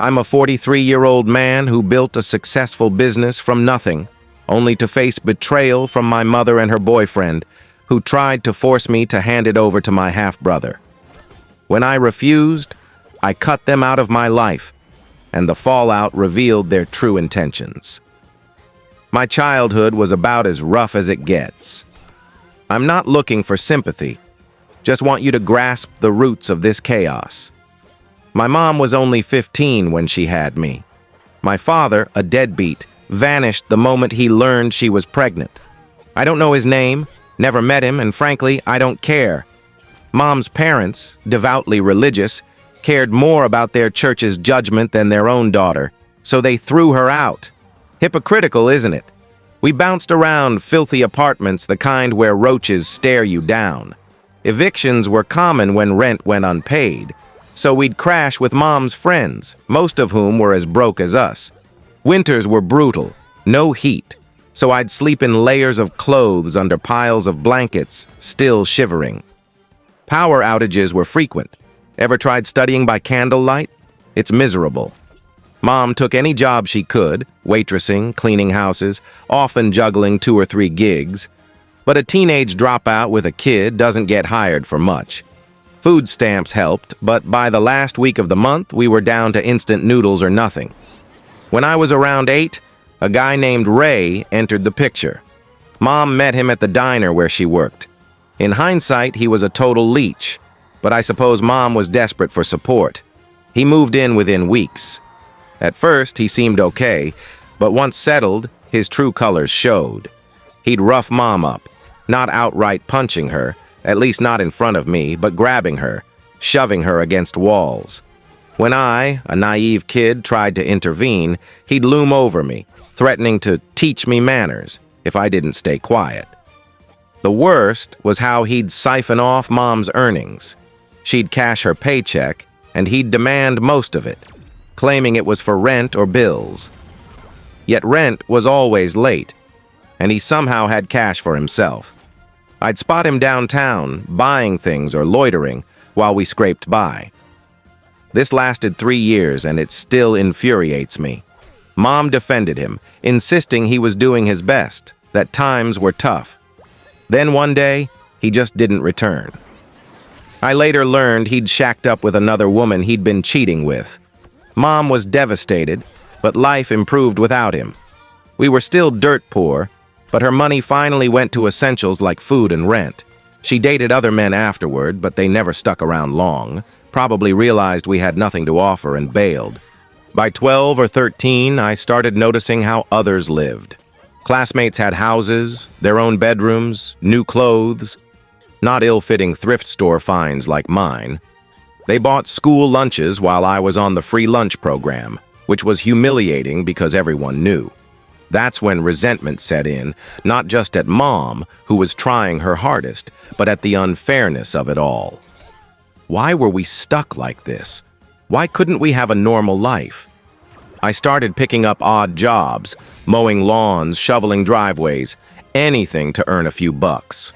I'm a 43-year-old man who built a successful business from nothing, only to face betrayal from my mother and her boyfriend, who tried to force me to hand it over to my half-brother. When I refused, I cut them out of my life, and the fallout revealed their true intentions. My childhood was about as rough as it gets. I'm not looking for sympathy, just want you to grasp the roots of this chaos. My mom was only 15 when she had me. My father, a deadbeat, vanished the moment he learned she was pregnant. I don't know his name, never met him, and frankly, I don't care. Mom's parents, devoutly religious, cared more about their church's judgment than their own daughter, so they threw her out. Hypocritical, isn't it? We bounced around filthy apartments, the kind where roaches stare you down. Evictions were common when rent went unpaid, so we'd crash with Mom's friends, most of whom were as broke as us. Winters were brutal, no heat, so I'd sleep in layers of clothes under piles of blankets, still shivering. Power outages were frequent. Ever tried studying by candlelight? It's miserable. Mom took any job she could, waitressing, cleaning houses, often juggling 2 or 3 gigs. But a teenage dropout with a kid doesn't get hired for much. Food stamps helped, but by the last week of the month, we were down to instant noodles or nothing. When I was around 8, a guy named Ray entered the picture. Mom met him at the diner where she worked. In hindsight, he was a total leech, but I suppose Mom was desperate for support. He moved in within weeks. At first, he seemed okay, but once settled, his true colors showed. He'd rough Mom up, not outright punching her, at least not in front of me, but grabbing her, shoving her against walls. When I, a naive kid, tried to intervene, he'd loom over me, threatening to teach me manners if I didn't stay quiet. The worst was how he'd siphon off Mom's earnings. She'd cash her paycheck, and he'd demand most of it, claiming it was for rent or bills. Yet rent was always late, and he somehow had cash for himself. I'd spot him downtown, buying things or loitering, while we scraped by. This lasted 3 years, and it still infuriates me. Mom defended him, insisting he was doing his best, that times were tough. Then one day, he just didn't return. I later learned he'd shacked up with another woman he'd been cheating with. Mom was devastated, but life improved without him. We were still dirt poor, but her money finally went to essentials like food and rent. She dated other men afterward, but they never stuck around long, probably realized we had nothing to offer and bailed. By 12 or 13, I started noticing how others lived. Classmates had houses, their own bedrooms, new clothes, not ill-fitting thrift store finds like mine. They bought school lunches while I was on the free lunch program, which was humiliating because everyone knew. That's when resentment set in, not just at Mom, who was trying her hardest, but at the unfairness of it all. Why were we stuck like this? Why couldn't we have a normal life? I started picking up odd jobs, mowing lawns, shoveling driveways, anything to earn a few bucks.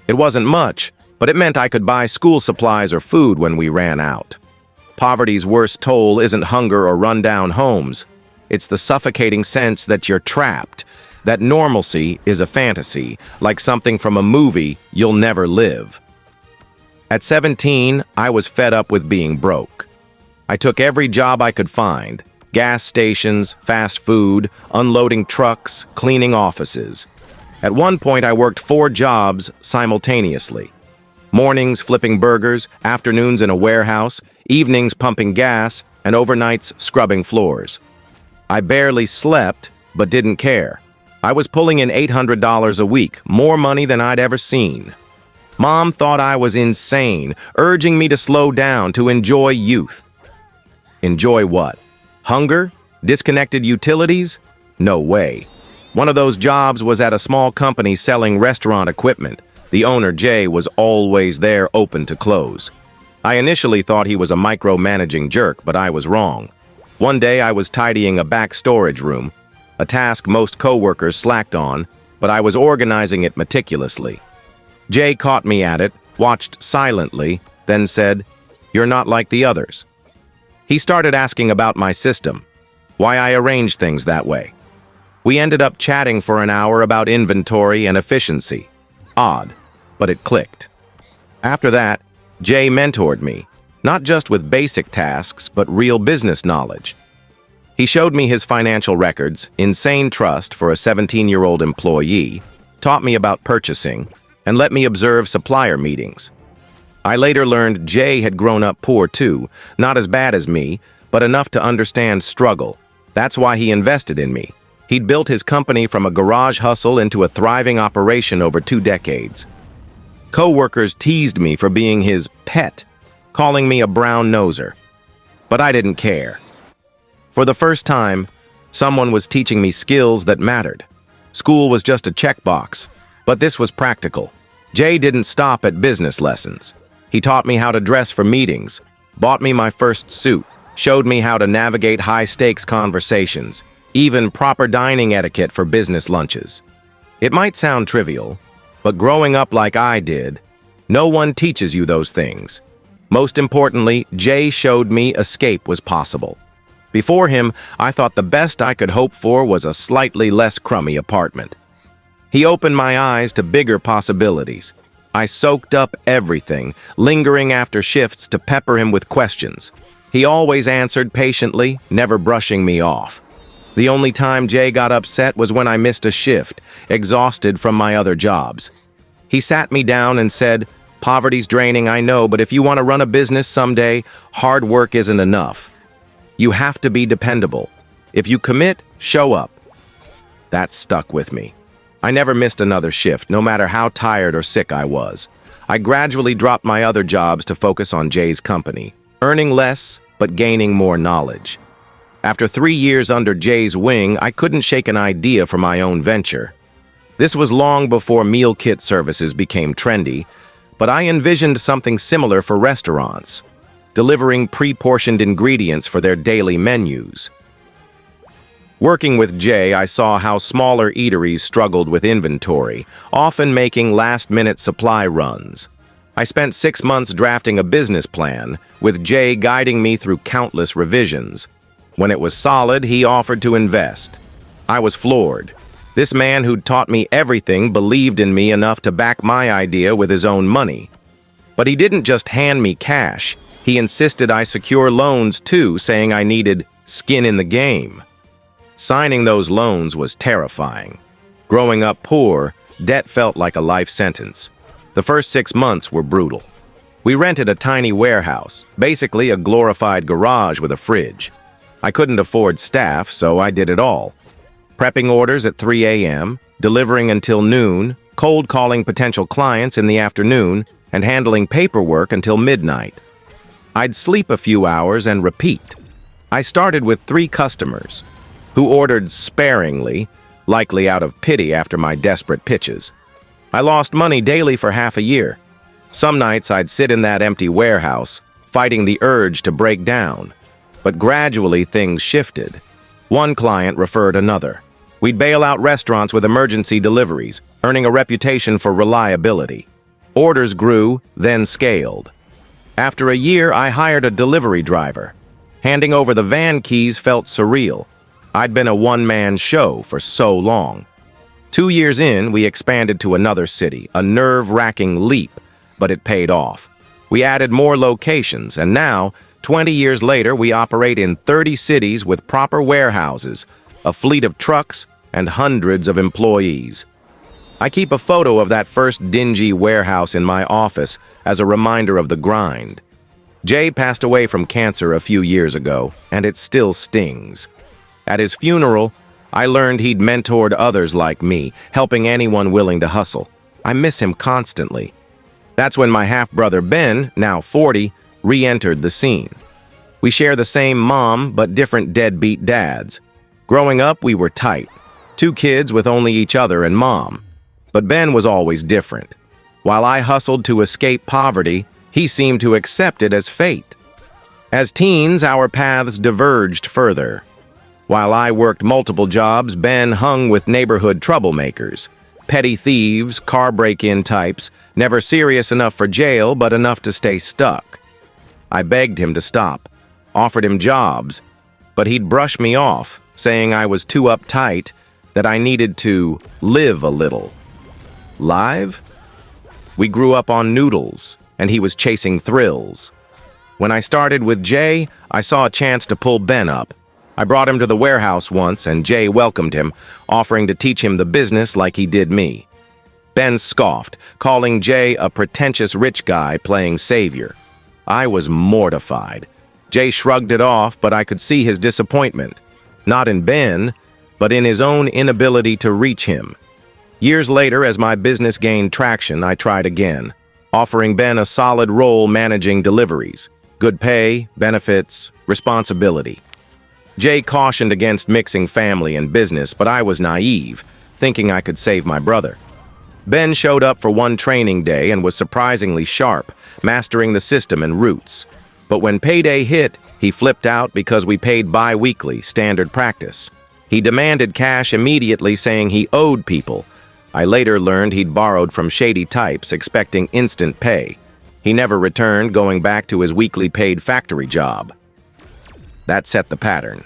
It wasn't much, but it meant I could buy school supplies or food when we ran out. Poverty's worst toll isn't hunger or run-down homes. It's the suffocating sense that you're trapped, that normalcy is a fantasy, like something from a movie you'll never live. At 17, I was fed up with being broke. I took every job I could find: gas stations, fast food, unloading trucks, cleaning offices. At one point, I worked 4 jobs simultaneously. Mornings flipping burgers, afternoons in a warehouse, evenings pumping gas, and overnights scrubbing floors. I barely slept, but didn't care. I was pulling in $800 a week, more money than I'd ever seen. Mom thought I was insane, urging me to slow down, to enjoy youth. Enjoy what? Hunger? Disconnected utilities? No way. One of those jobs was at a small company selling restaurant equipment. The owner, Jay, was always there, open to close. I initially thought he was a micromanaging jerk, but I was wrong. One day I was tidying a back storage room, a task most coworkers slacked on, but I was organizing it meticulously. Jay caught me at it, watched silently, then said, "You're not like the others." He started asking about my system, why I arrange things that way. We ended up chatting for an hour about inventory and efficiency. Odd, but it clicked. After that, Jay mentored me, not just with basic tasks, but real business knowledge. He showed me his financial records, insane trust for a 17-year-old employee, taught me about purchasing, and let me observe supplier meetings. I later learned Jay had grown up poor too, not as bad as me, but enough to understand struggle. That's why he invested in me. He'd built his company from a garage hustle into a thriving operation over 2 decades. Co-workers teased me for being his pet, calling me a brown noser. But I didn't care. For the first time, someone was teaching me skills that mattered. School was just a checkbox, but this was practical. Jay didn't stop at business lessons. He taught me how to dress for meetings, bought me my first suit, showed me how to navigate high-stakes conversations, even proper dining etiquette for business lunches. It might sound trivial, but growing up like I did, no one teaches you those things. Most importantly, Jay showed me escape was possible. Before him, I thought the best I could hope for was a slightly less crummy apartment. He opened my eyes to bigger possibilities. I soaked up everything, lingering after shifts to pepper him with questions. He always answered patiently, never brushing me off. The only time Jay got upset was when I missed a shift, exhausted from my other jobs. He sat me down and said, "Poverty's draining, I know, but if you want to run a business someday, hard work isn't enough. You have to be dependable. If you commit, show up." That stuck with me. I never missed another shift, no matter how tired or sick I was. I gradually dropped my other jobs to focus on Jay's company, earning less, but gaining more knowledge. After 3 years under Jay's wing, I couldn't shake an idea for my own venture. This was long before meal kit services became trendy, but I envisioned something similar for restaurants, delivering pre-portioned ingredients for their daily menus. Working with Jay, I saw how smaller eateries struggled with inventory, often making last-minute supply runs. I spent 6 months drafting a business plan, with Jay guiding me through countless revisions. When it was solid, he offered to invest. I was floored. This man who'd taught me everything believed in me enough to back my idea with his own money. But he didn't just hand me cash. He insisted I secure loans too, saying I needed skin in the game. Signing those loans was terrifying. Growing up poor, debt felt like a life sentence. The first 6 months were brutal. We rented a tiny warehouse, basically a glorified garage with a fridge. I couldn't afford staff, so I did it all. Prepping orders at 3 a.m., delivering until noon, cold calling potential clients in the afternoon, and handling paperwork until midnight. I'd sleep a few hours and repeat. I started with 3 customers, who ordered sparingly, likely out of pity after my desperate pitches. I lost money daily for half a year. Some nights I'd sit in that empty warehouse, fighting the urge to break down. But gradually things shifted. One client referred another. We'd bail out restaurants with emergency deliveries, earning a reputation for reliability. Orders grew, then scaled. After a year, I hired a delivery driver. Handing over the van keys felt surreal. I'd been a one-man show for so long. 2 years in, we expanded to another city, a nerve-wracking leap, but it paid off. We added more locations, and now, 20 years later, we operate in 30 cities with proper warehouses, a fleet of trucks, and hundreds of employees. I keep a photo of that first dingy warehouse in my office as a reminder of the grind. Jay passed away from cancer a few years ago, and it still stings. At his funeral, I learned he'd mentored others like me, helping anyone willing to hustle. I miss him constantly. That's when my half-brother Ben, now 40, re-entered the scene. We share the same mom, but different deadbeat dads. Growing up, we were tight. 2 kids with only each other and mom. But Ben was always different. While I hustled to escape poverty, he seemed to accept it as fate. As teens, our paths diverged further. While I worked multiple jobs, Ben hung with neighborhood troublemakers. Petty thieves, car break-in types, never serious enough for jail, but enough to stay stuck. I begged him to stop. offered him jobs, but he'd brush me off, saying I was too uptight, that I needed to live a little. Live? We grew up on noodles, and he was chasing thrills. When I started with Jay, I saw a chance to pull Ben up. I brought him to the warehouse once, and Jay welcomed him, offering to teach him the business like he did me. Ben scoffed, calling Jay a pretentious rich guy playing savior. I was mortified. Jay shrugged it off, but I could see his disappointment. Not in Ben, but in his own inability to reach him. Years later, as my business gained traction, I tried again, offering Ben a solid role managing deliveries. Good pay, benefits, responsibility. Jay cautioned against mixing family and business, but I was naive, thinking I could save my brother. Ben showed up for one training day and was surprisingly sharp, mastering the system and routes. But when payday hit, he flipped out because we paid bi-weekly, standard practice. He demanded cash immediately, saying he owed people. I later learned he'd borrowed from shady types, expecting instant pay. He never returned, going back to his weekly paid factory job. That set the pattern.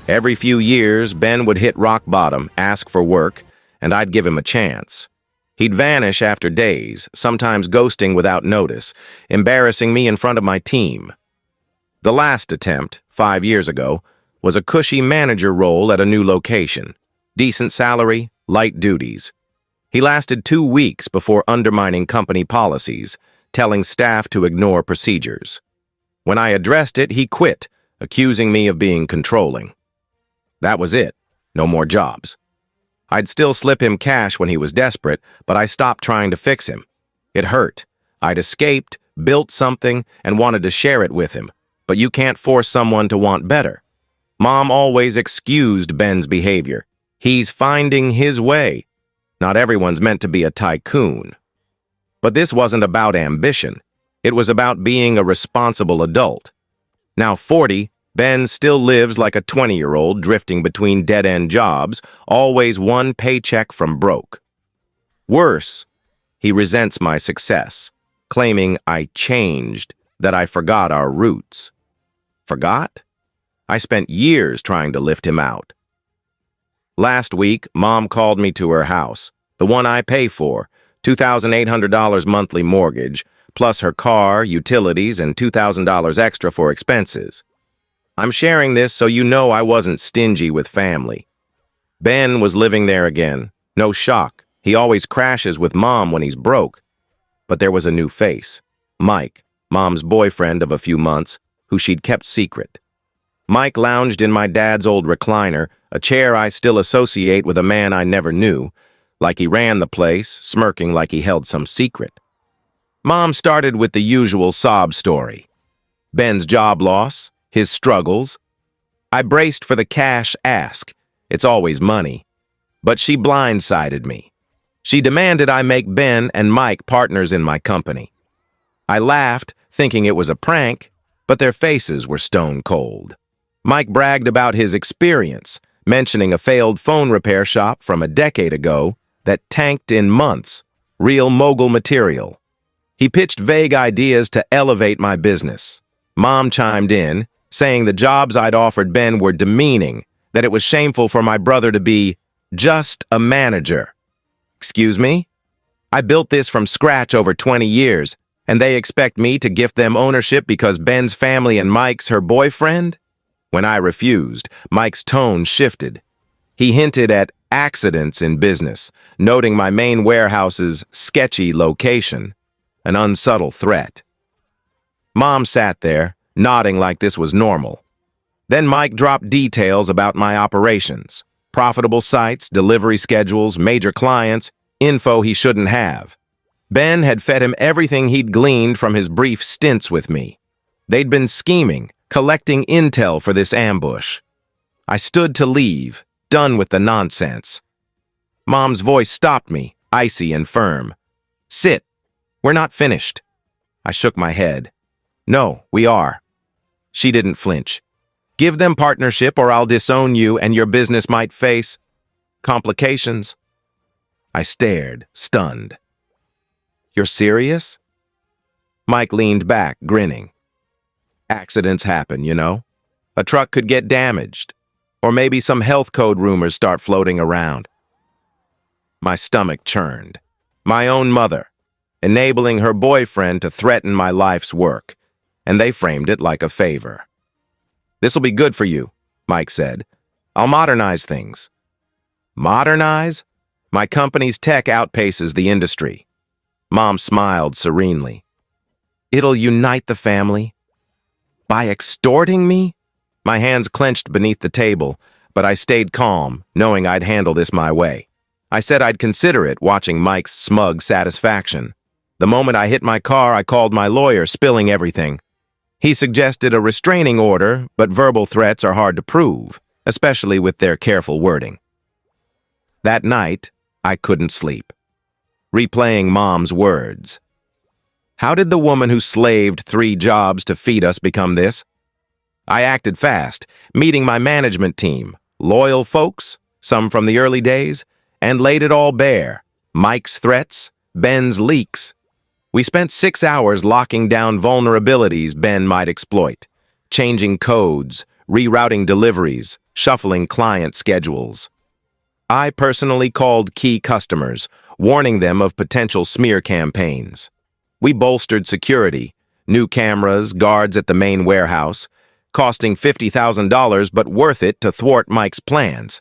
Every few years, Ben would hit rock bottom, ask for work, and I'd give him a chance. He'd vanish after days, sometimes ghosting without notice, embarrassing me in front of my team. The last attempt, 5 years ago, was a cushy manager role at a new location. Decent salary, light duties. He lasted 2 weeks before undermining company policies, telling staff to ignore procedures. When I addressed it, he quit, accusing me of being controlling. That was it. No more jobs. I'd still slip him cash when he was desperate, but I stopped trying to fix him. It hurt. I'd escaped, built something, and wanted to share it with him. But you can't force someone to want better. Mom always excused Ben's behavior. He's finding his way. Not everyone's meant to be a tycoon. But this wasn't about ambition. It was about being a responsible adult. Now 40, Ben still lives like a 20-year-old drifting between dead-end jobs, always one paycheck from broke. Worse, he resents my success, claiming I changed, that I forgot our roots. Forgot? I spent years trying to lift him out. Last week, Mom called me to her house, the one I pay for, $2,800 monthly mortgage, plus her car, utilities, and $2,000 extra for expenses. I'm sharing this so you know I wasn't stingy with family. Ben was living there again. No shock. He always crashes with Mom when he's broke. But there was a new face. Mike, Mom's boyfriend of a few months, who she'd kept secret. Mike lounged in my dad's old recliner, a chair I still associate with a man I never knew, like he ran the place, smirking like he held some secret. Mom started with the usual sob story. Ben's job loss, his struggles. I braced for the cash ask. It's always money. But she blindsided me. She demanded I make Ben and Mike partners in my company. I laughed, thinking it was a prank, but their faces were stone cold. Mike bragged about his experience, mentioning a failed phone repair shop from a decade ago that tanked in months, real mogul material. He pitched vague ideas to elevate my business. Mom chimed in, saying the jobs I'd offered Ben were demeaning, that it was shameful for my brother to be just a manager. Excuse me? I built this from scratch over 20 years, and they expect me to gift them ownership because Ben's family and Mike's her boyfriend? When I refused, Mike's tone shifted. He hinted at accidents in business, noting my main warehouse's sketchy location, an unsubtle threat. Mom sat there, nodding like this was normal. Then Mike dropped details about my operations, profitable sites, delivery schedules, major clients, info he shouldn't have. Ben had fed him everything he'd gleaned from his brief stints with me. They'd been scheming, collecting intel for this ambush. I stood to leave, done with the nonsense. Mom's voice stopped me, icy and firm. Sit. We're not finished. I shook my head. No, we are. She didn't flinch. Give them partnership or I'll disown you and your business might face complications. I stared, stunned. You're serious? Mike leaned back, grinning. Accidents happen, you know. A truck could get damaged, or maybe some health code rumors start floating around. My stomach churned. My own mother, enabling her boyfriend to threaten my life's work, and they framed it like a favor. "This'll be good for you," Mike said. "I'll modernize things." Modernize? My company's tech outpaces the industry. Mom smiled serenely. "It'll unite the family." By extorting me? My hands clenched beneath the table, but I stayed calm, knowing I'd handle this my way. I said I'd consider it, watching Mike's smug satisfaction. The moment I hit my car, I called my lawyer, spilling everything. He suggested a restraining order, but verbal threats are hard to prove, especially with their careful wording. That night, I couldn't sleep, replaying Mom's words. How did the woman who slaved 3 jobs to feed us become this? I acted fast, meeting my management team, loyal folks, some from the early days, and laid it all bare. Mike's threats, Ben's leaks. We spent 6 hours locking down vulnerabilities Ben might exploit, changing codes, rerouting deliveries, shuffling client schedules. I personally called key customers, warning them of potential smear campaigns. We bolstered security, new cameras, guards at the main warehouse, costing $50,000 but worth it to thwart Mike's plans.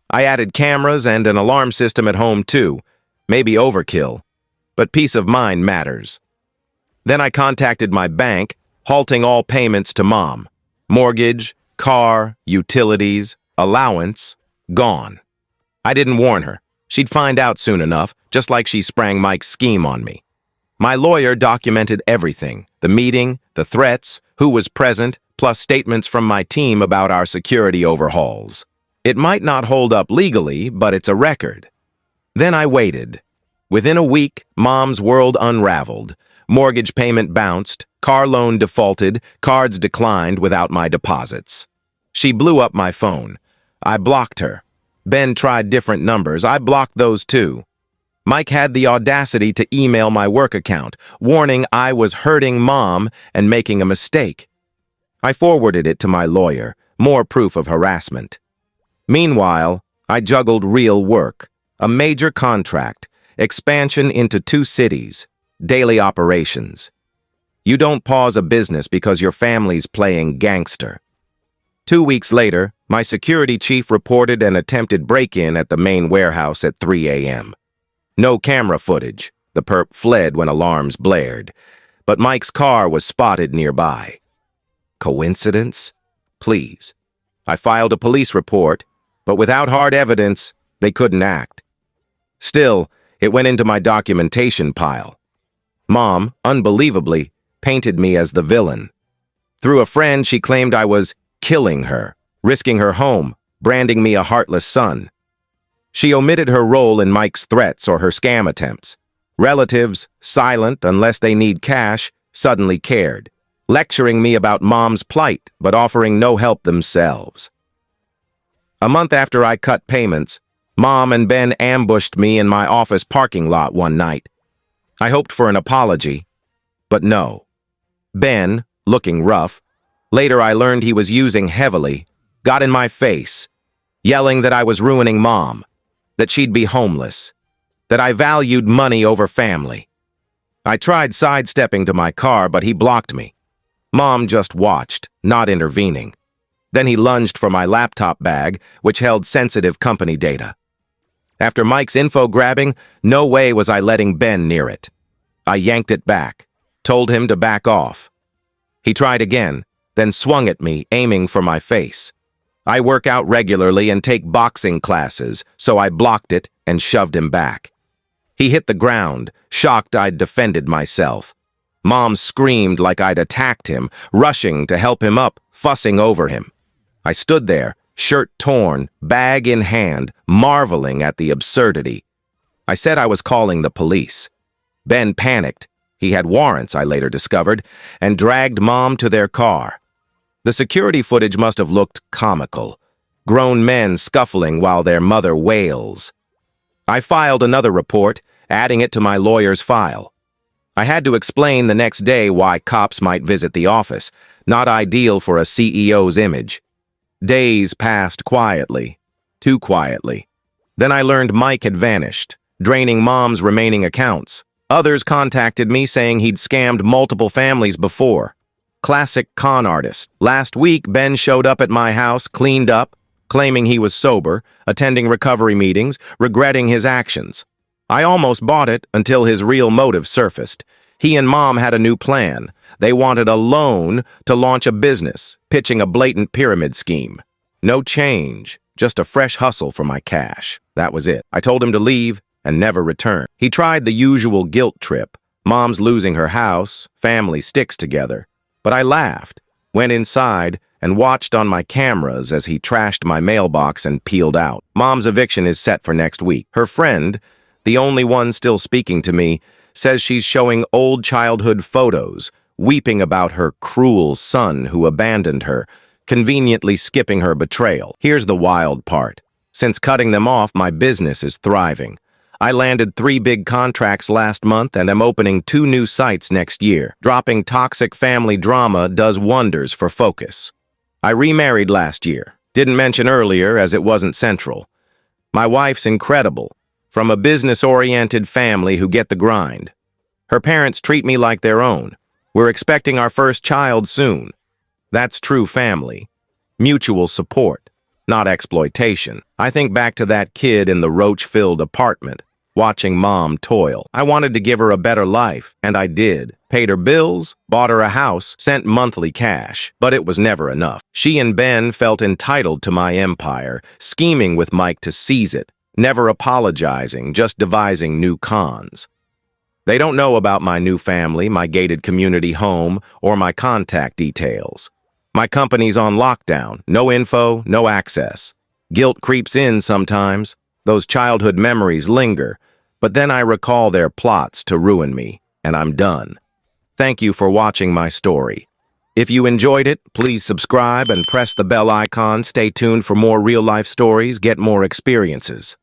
I added cameras and an alarm system at home too, maybe overkill, but peace of mind matters. Then I contacted my bank, halting all payments to Mom. Mortgage, car, utilities, allowance, gone. I didn't warn her. She'd find out soon enough, just like she sprang Mike's scheme on me. My lawyer documented everything, the meeting, the threats, who was present, plus statements from my team about our security overhauls. It might not hold up legally, but it's a record. Then I waited. Within a week, Mom's world unraveled. Mortgage payment bounced, car loan defaulted, cards declined without my deposits. She blew up my phone. I blocked her. Ben tried different numbers. I blocked those too. Mike had the audacity to email my work account, warning I was hurting Mom and making a mistake. I forwarded it to my lawyer, more proof of harassment. Meanwhile, I juggled real work, a major contract, expansion into 2 cities, daily operations. You don't pause a business because your family's playing gangster. 2 weeks later, my security chief reported an attempted break-in at the main warehouse at 3 a.m. No camera footage. The perp fled when alarms blared, but Mike's car was spotted nearby. Coincidence? Please. I filed a police report, but without hard evidence, they couldn't act. Still, it went into my documentation pile. Mom, unbelievably, painted me as the villain. Through a friend, she claimed I was killing her, risking her home, branding me a heartless son. She omitted her role in Mike's threats or her scam attempts. Relatives, silent unless they need cash, suddenly cared, lecturing me about Mom's plight but offering no help themselves. A month after I cut payments, Mom and Ben ambushed me in my office parking lot one night. I hoped for an apology, but no. Ben, looking rough, later I learned he was using heavily, got in my face, yelling that I was ruining Mom, that she'd be homeless, that I valued money over family. I tried sidestepping to my car, but he blocked me. Mom just watched, not intervening. Then he lunged for my laptop bag, which held sensitive company data. After Mike's info grabbing, no way was I letting Ben near it. I yanked it back, told him to back off. He tried again, then swung at me, aiming for my face. I work out regularly and take boxing classes, so I blocked it and shoved him back. He hit the ground, shocked I'd defended myself. Mom screamed like I'd attacked him, rushing to help him up, fussing over him. I stood there, shirt torn, bag in hand, marveling at the absurdity. I said I was calling the police. Ben panicked. He had warrants, I later discovered, and dragged Mom to their car. The security footage must have looked comical. Grown men scuffling while their mother wails. I filed another report, adding it to my lawyer's file. I had to explain the next day why cops might visit the office, not ideal for a CEO's image. Days passed quietly, too quietly. Then I learned Mike had vanished, draining Mom's remaining accounts. Others contacted me saying he'd scammed multiple families before. Classic con artist. Last week, Ben showed up at my house, cleaned up, claiming he was sober, attending recovery meetings, regretting his actions. I almost bought it until his real motive surfaced. He and Mom had a new plan. They wanted a loan to launch a business, pitching a blatant pyramid scheme. No change, just a fresh hustle for my cash. That was it. I told him to leave and never return. He tried the usual guilt trip. Mom's losing her house, family sticks together. But I laughed, went inside, and watched on my cameras as he trashed my mailbox and peeled out. Mom's eviction is set for next week. Her friend, the only one still speaking to me, says she's showing old childhood photos, weeping about her cruel son who abandoned her, conveniently skipping her betrayal. Here's the wild part. Since cutting them off, my business is thriving. I landed 3 big contracts last month and am opening 2 new sites next year. Dropping toxic family drama does wonders for focus. I remarried last year. Didn't mention earlier as it wasn't central. My wife's incredible. From a business-oriented family who get the grind. Her parents treat me like their own. We're expecting our first child soon. That's true family. Mutual support, not exploitation. I think back to that kid in the roach-filled apartment, watching Mom toil. I wanted to give her a better life, and I did. Paid her bills, bought her a house, sent monthly cash, but it was never enough. She and Ben felt entitled to my empire, scheming with Mike to seize it. Never apologizing, just devising new cons. They don't know about my new family, my gated community home, or my contact details. My company's on lockdown, no info, no access. Guilt creeps in sometimes. Those childhood memories linger, but then I recall their plots to ruin me, and I'm done. Thank you for watching my story. If you enjoyed it, please subscribe and press the bell icon. Stay tuned for more real-life stories, get more experiences.